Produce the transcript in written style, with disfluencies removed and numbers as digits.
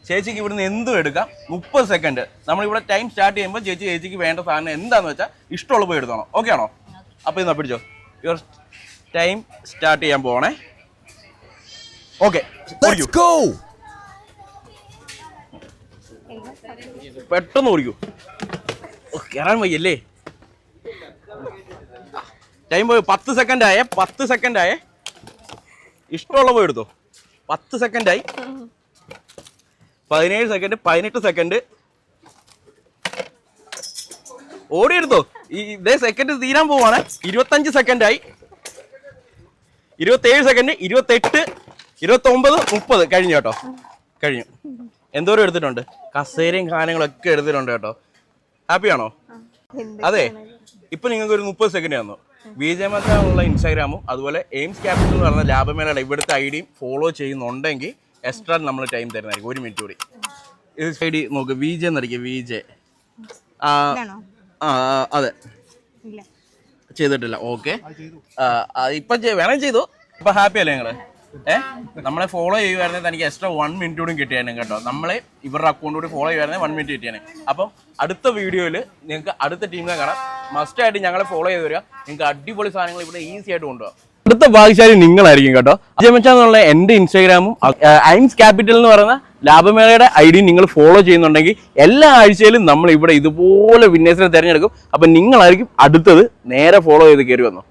ചേച്ചിക്ക് ഇവിടുന്ന് എന്തും എടുക്കാം 30 സെക്കൻഡ്. നമ്മളിവിടെ ടൈം സ്റ്റാർട്ട് ചെയ്യുമ്പോൾ ചേച്ചിക്ക് വേണ്ട സാധനം എന്താണെന്ന് വെച്ചാൽ ഇഷ്ടമുള്ള പോയി എടുത്തോണം. ഓക്കെ ആണോ? അപ്പോൾ ഇന്ന് പിടിച്ചോ. യുവർ ടൈം സ്റ്റാർട്ട് ചെയ്യാൻ പോകണേ. ഓക്കെ, പെട്ടെന്ന് ഓടിക്കൂ. കയറാൻ വയ്യല്ലേ? ടൈം പോയി. 10 സെക്കൻഡായേ. 10 സെക്കൻഡായേ. ഇഷ്ടമുള്ള പോയി എടുത്തോ. 10 സെക്കൻഡായി. 17 സെക്കൻഡ്, 18 സെക്കൻഡ്. ഓടിയെടുത്തോ. ഇതേ സെക്കൻഡ് തീരാൻ പോവാണ്. 25 സെക്കൻഡായി. 27 സെക്കൻഡ്, 28, 29, 30. കഴിഞ്ഞു കേട്ടോ. കഴിഞ്ഞു. എന്തോരം എടുത്തിട്ടുണ്ട്? കസേരയും സാധനങ്ങളൊക്കെ എടുത്തിട്ടുണ്ട് കേട്ടോ. ഹാപ്പിയാണോ? അതെ. ഇപ്പൊ നിങ്ങൾക്ക് ഒരു 30 സെക്കൻഡ് തന്നു. വിജയമന്നുള്ള ഇൻസ്റ്റാഗ്രാമും അതുപോലെ എയിംസ് ക്യാപിറ്റൽ എന്ന് പറയുന്ന ലാഭമേളയുടെ ഇവിടുത്തെ ഐഡിയും ഫോളോ ചെയ്യുന്നുണ്ടെങ്കിൽ എക്സ്ട്രാ നമ്മൾ ടൈം തരുന്നതായിരിക്കും. 1 മിനിറ്റ് കൂടി. ഇത് ഐഡി നോക്ക്. VJ എന്നടിക്കുക. VJ. അതെ, ചെയ്തിട്ടില്ല. ഓക്കെ, ഇപ്പൊ വേണമെങ്കിൽ ചെയ്തു. ഇപ്പൊ ഹാപ്പി അല്ലേ നിങ്ങള്? നമ്മളെ ഫോളോ ചെയ്യുമായിരുന്നെങ്കിൽ എനിക്ക് എക്സ്ട്രാ 1 മിനിറ്റ് കൂടി കിട്ടിയാലും കേട്ടോ. നമ്മളെ ഇവരുടെ അക്കൗണ്ട് കൂടി ഫോളോ ചെയ്യുമായിരുന്നെങ്കിൽ 1 മിനിറ്റ് കിട്ടിയാണ്. അപ്പം അടുത്ത വീഡിയോയിൽ നിങ്ങൾക്ക് അടുത്ത ടീമിനെ കാണാം. മസ്റ്റ് ആയിട്ട് ഞങ്ങളെ ഫോളോ ചെയ്ത് വരിക. നിങ്ങൾക്ക് അടിപൊളി സാധനങ്ങൾ ഇവിടെ ഈസി ആയിട്ട് കൊണ്ടുപോകാം. അടുത്ത ഭാഗ്യശാലി നിങ്ങളായിരിക്കും കേട്ടോ. അജയമെന്നുള്ള എൻ്റെ ഇൻസ്റ്റാഗ്രാമും എയിംസ് ക്യാപിറ്റൽ എന്ന് പറയുന്ന ലാഭമേളയുടെ ഐഡി നിങ്ങൾ ഫോളോ ചെയ്യുന്നുണ്ടെങ്കിൽ എല്ലാ ആഴ്ചയിലും നമ്മൾ ഇവിടെ ഇതുപോലെ വിന്നേഴ്സിനെ തിരഞ്ഞെടുക്കും. അപ്പം നിങ്ങളായിരിക്കും അടുത്തത്. നേരെ ഫോളോ ചെയ്ത് കയറി വന്നു.